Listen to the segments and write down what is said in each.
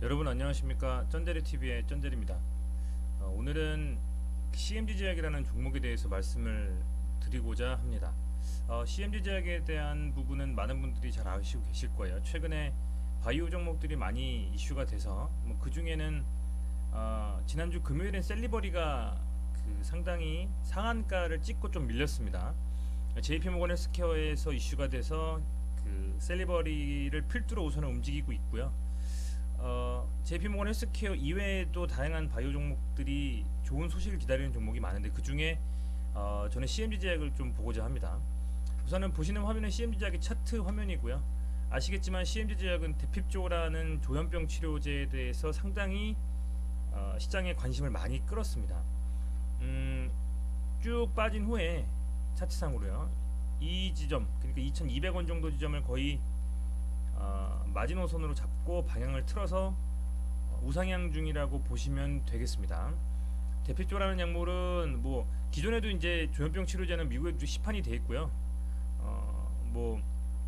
여러분 안녕하십니까. 쩐데리TV의 쩐데리입니다. 오늘은 CMG 제약이라는 종목에 대해서 말씀을 드리고자 합니다. CMG 제약에 대한 부분은 많은 분들이 잘 아시고 계실 거예요. 최근에 바이오 종목들이 많이 이슈가 돼서 그 중에는 지난주 금요일엔 셀리버리가 상당히 상한가를 찍고 좀 밀렸습니다. JP모건 헬스케어에서 이슈가 돼서 셀리버리를 필두로 우선 움직이고 있고요. JP모건 헬스케어 이외에도 다양한 바이오 종목들이 좋은 소식을 기다리는 종목이 많은데 그 중에 저는 CMG 제약을 좀 보고자 합니다. 우선은 보시는 화면은 CMG 제약의 차트 화면이고요. 아시겠지만 CMG 제약은 데핍조라는 조현병 치료제에 대해서 상당히 시장에 관심을 많이 끌었습니다. 쭉 빠진 후에 차트상으로요. 이 지점, 그러니까 2,200원 정도 지점을 거의 마지노선으로 잡고 방향을 틀어서 우상향 중이라고 보시면 되겠습니다. 데피조라는 약물은 뭐 기존에도 이제 조현병 치료제는 미국에도 시판이 돼 있고요. 뭐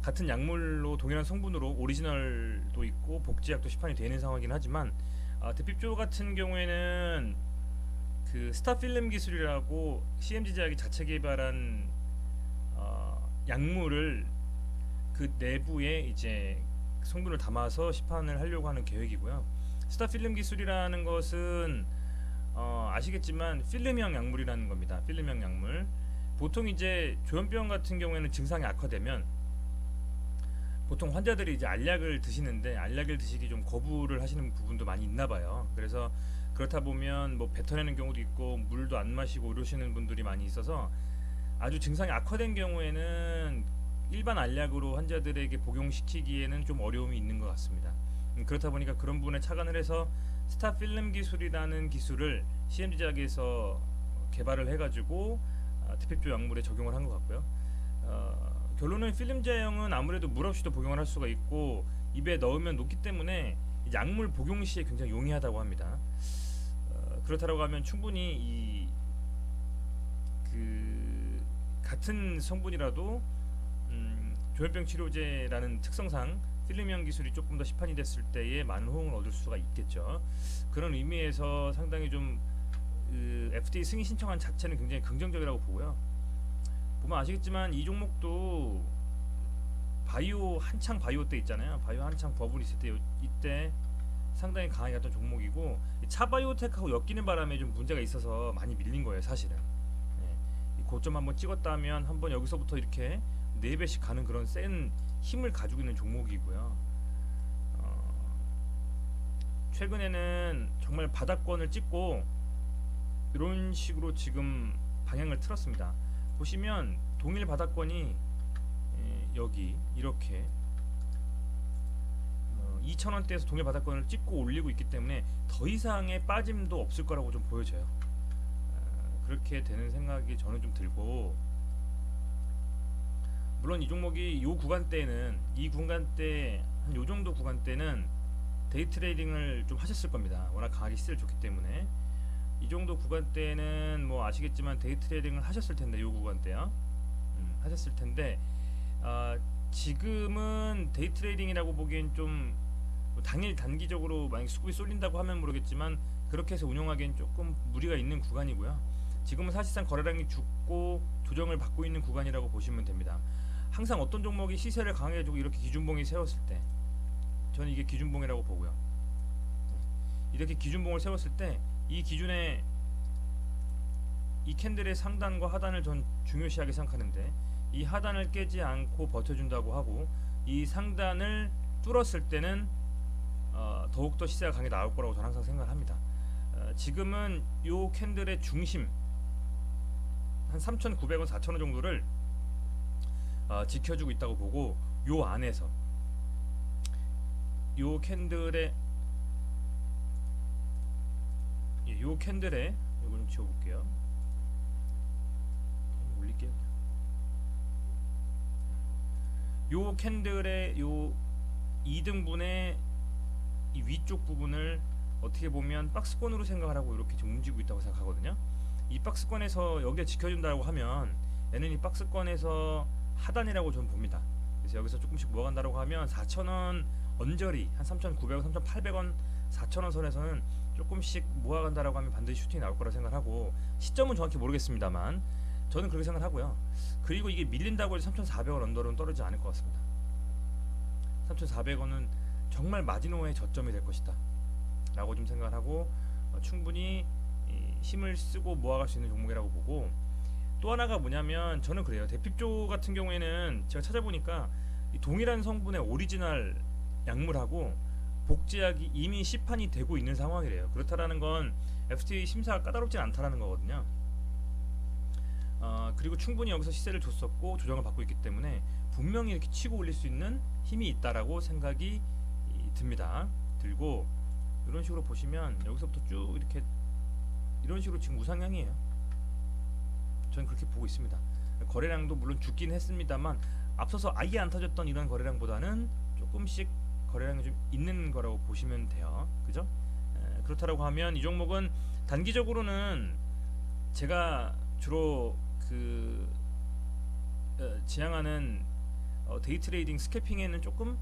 같은 약물로 동일한 성분으로 오리지널도 있고 복제약도 시판이 되는 상황이긴 하지만 데피조 같은 경우에는 스타필름 기술이라고 CMG 제약이 자체 개발한 약물을 그 내부에 이제 성분을 담아서 시판을 하려고 하는 계획이고요. 스타필름 기술이라는 것은 아시겠지만 필름형 약물이라는 겁니다. 필름형 약물. 보통 이제 조현병 같은 경우에는 증상이 악화되면 보통 환자들이 이제 알약을 드시는데 알약을 드시기 좀 거부를 하시는 부분도 많이 있나 봐요. 그래서 그렇다 보면 뭐 뱉어내는 경우도 있고 물도 안 마시고 이러시는 분들이 많이 있어서 아주 증상이 악화된 경우에는 일반 알약으로 환자들에게 복용시키기에는 좀 어려움이 있는 것 같습니다. 그렇다 보니까 그런 부분에 착안을 해서 스타필름 기술이라는 기술을 CMG 제약에서 개발을 해가지고 데피조 약물에 적용을 한 것 같고요. 결론은 필름 제형은 아무래도 물 없이도 복용을 할 수가 있고 입에 넣으면 녹기 때문에 약물 복용 시에 굉장히 용이하다고 합니다. 그렇다고 하면 충분히 같은 성분이라도 조현병 치료제라는 특성상 필름형 기술이 조금 더 시판이 됐을 때에 많은 호응을 얻을 수가 있겠죠. 그런 의미에서 상당히 좀 FDA 승인 신청안 자체는 굉장히 긍정적이라고 보고요. 보면 아시겠지만 이 종목도 바이오 한창 바이오 때 있잖아요. 바이오 한창 버블 있을 때 이때 상당히 강하게 갔던 종목이고 차바이오텍하고 엮이는 바람에 좀 문제가 있어서 많이 밀린 거예요, 사실은. 이 고점 한번 찍었다면 한번 여기서부터 이렇게 4배씩 가는 그런 센 힘을 가지고 있는 종목이고요. 최근에는 정말 바닥권을 찍고 이런 식으로 지금 방향을 틀었습니다. 보시면 동일 바닥권이 여기 이렇게 2,000원대에서 동일 바닥권을 찍고 올리고 있기 때문에 더 이상의 빠짐도 없을 거라고 좀 보여져요. 그렇게 되는 생각이 저는 좀 들고, 물론 이 종목이 요 구간대는 이 구간대 한 요 정도 구간대는 데이 트레이딩을 좀 하셨을 겁니다. 워낙 강하게 시세를 줬기 때문에 이 정도 구간대는 뭐 아시겠지만 데이 트레이딩을 하셨을 텐데 요 구간대요. 하셨을 텐데 지금은 데이 트레이딩이라고 보기엔 좀 당일 단기적으로 만약 수급이 쏠린다고 하면 모르겠지만 그렇게 해서 운영하기엔 조금 무리가 있는 구간이고요. 지금은 사실상 거래량이 죽고 조정을 받고 있는 구간이라고 보시면 됩니다. 항상 어떤 종목이 시세를 강하게 해주고 이렇게 기준봉이 세웠을 때 저는 이게 기준봉이라고 보고요. 이렇게 기준봉을 세웠을 때 이 기준에 이 캔들의 상단과 하단을 전 중요시하게 생각하는데 이 하단을 깨지 않고 버텨준다고 하고 이 상단을 뚫었을 때는 더욱더 시세가 강하게 나올 거라고 저는 항상 생각을 합니다. 지금은 요 캔들의 중심 한 3,900원, 4,000원 정도를 지켜주고 있다고 보고 요 안에서 요 캔들의 요 캔들의 이거 좀 지워볼게요. 올릴게요. 요 캔들의 요 2등분의 이 위쪽 부분을 어떻게 보면 박스권으로 생각을 하고 이렇게 좀 움직이고 있다고 생각하거든요. 이 박스권에서 여기에 지켜준다고 하면 얘는 이 박스권에서 하단이라고 저는 봅니다. 그래서 여기서 조금씩 모아간다고 하면 4,000원 언저리 한 3,900원, 3,800원 4,000원 선에서는 조금씩 모아간다라고 하면 반드시 슈팅이 나올 거라 생각하고, 시점은 정확히 모르겠습니다만 저는 그렇게 생각하고요. 그리고 이게 밀린다고 해서 3,400원 언더로는 떨어지지 않을 것 같습니다. 3,400원은 정말 마지노의 저점이 될 것이다 라고 좀 생각을 하고, 충분히 힘을 쓰고 모아갈 수 있는 종목이라고 보고, 또 하나가 뭐냐면 저는 그래요. 대핍조 같은 경우에는 제가 찾아보니까 이 동일한 성분의 오리지널 약물하고 복제약이 이미 시판이 되고 있는 상황이래요. 그렇다라는 건 FDA 심사가 까다롭진 않다라는 거거든요. 그리고 충분히 여기서 시세를 줬었고 조정을 받고 있기 때문에 분명히 이렇게 치고 올릴 수 있는 힘이 있다라고 생각이 듭니다. 들고 이런 식으로 보시면 여기서부터 쭉 이렇게 이런 식으로 지금 우상향이에요. 저는 그렇게 보고 있습니다. 거래량도 물론 죽긴 했습니다만 앞서서 아예 안 터졌던 이런 거래량보다는 조금씩 거래량이 좀 있는 거라고 보시면 돼요. 그죠? 그렇다라고 하면 이 종목은 단기적으로는 제가 주로 지향하는 데이 트레이딩 스캐핑에는 조금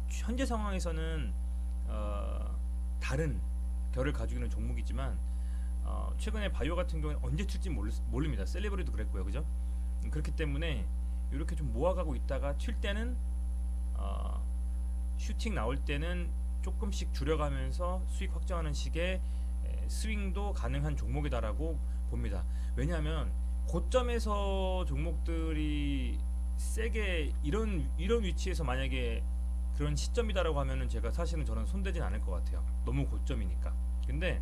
현재 상황에서는 다른 결을 가지고 있는 종목이지만, 최근에 바이오 같은 경우는 언제 튈지 모릅니다. 셀레브리도 그랬고요, 그죠? 그렇기 때문에 이렇게 좀 모아가고 있다가 튈 때는 슈팅 나올 때는 조금씩 줄여가면서 수익 확정하는 식의 스윙도 가능한 종목이다라고 봅니다. 왜냐하면 고점에서 종목들이 세게 이런 위치에서 만약에 그런 시점이다라고 하면은 제가 사실은 저는 손대진 않을 것 같아요. 너무 고점이니까. 근데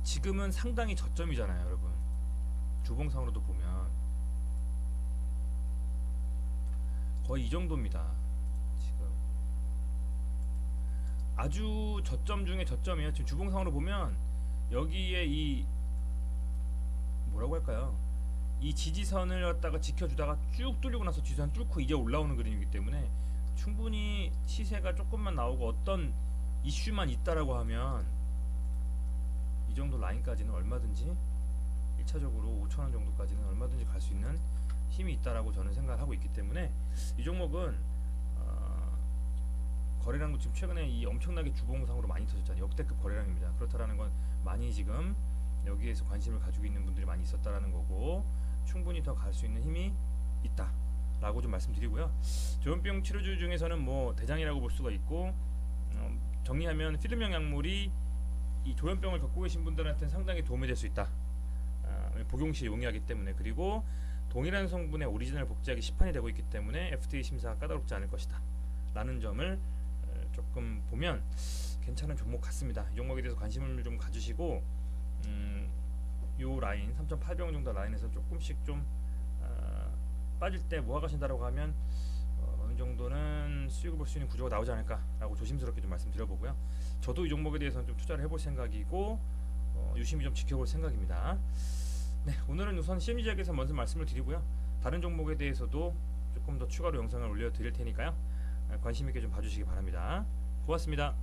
지금은 상당히 저점이잖아요, 여러분. 주봉상으로도 보면 거의 이 정도입니다. 지금 아주 저점 중에 저점이에요. 지금 주봉상으로 보면 여기에 이 뭐라고 할까요? 이 지지선을 갖다가 지켜주다가 쭉 뚫리고 나서 지지선 뚫고 이제 올라오는 그림이기 때문에 충분히 시세가 조금만 나오고 어떤 이슈만 있다라고 하면 이 정도 라인까지는 얼마든지 1차적으로 5,000원 정도까지는 얼마든지 갈 수 있는 힘이 있다라고 저는 생각을 하고 있기 때문에 이 종목은 거래량도 지금 최근에 이 엄청나게 주봉상으로 많이 터졌잖아요. 역대급 거래량입니다. 그렇다라는 건 많이 지금 여기에서 관심을 가지고 있는 분들이 많이 있었다라는 거고, 충분히 더 갈 수 있는 힘이 있다라고 좀 말씀드리고요. 조현병 치료주 중에서는 뭐 대장이라고 볼 수가 있고, 정리하면 필름형 약물이 이 조현병을 겪고 계신 분들한테는 상당히 도움이 될 수 있다. 복용 시 용이하기 때문에, 그리고 동일한 성분의 오리지널 복제약이 시판이 되고 있기 때문에 FDA 심사가 까다롭지 않을 것이다 라는 점을 조금 보면 괜찮은 종목 같습니다. 이 종목에 대해서 관심을 좀 가주시고, 요 라인 3,800원 정도 라인에서 조금씩 좀 빠질 때 모아가신다라고 하면 어느 정도는 수익을 볼 수 있는 구조가 나오지 않을까라고 조심스럽게 좀 말씀드려보고요. 저도 이 종목에 대해서는 좀 투자를 해볼 생각이고, 유심히 좀 지켜볼 생각입니다. 네, 오늘은 우선 CMG약에서 먼저 말씀을 드리고요. 다른 종목에 대해서도 조금 더 추가로 영상을 올려드릴 테니까요. 관심 있게 좀 봐주시기 바랍니다. 고맙습니다.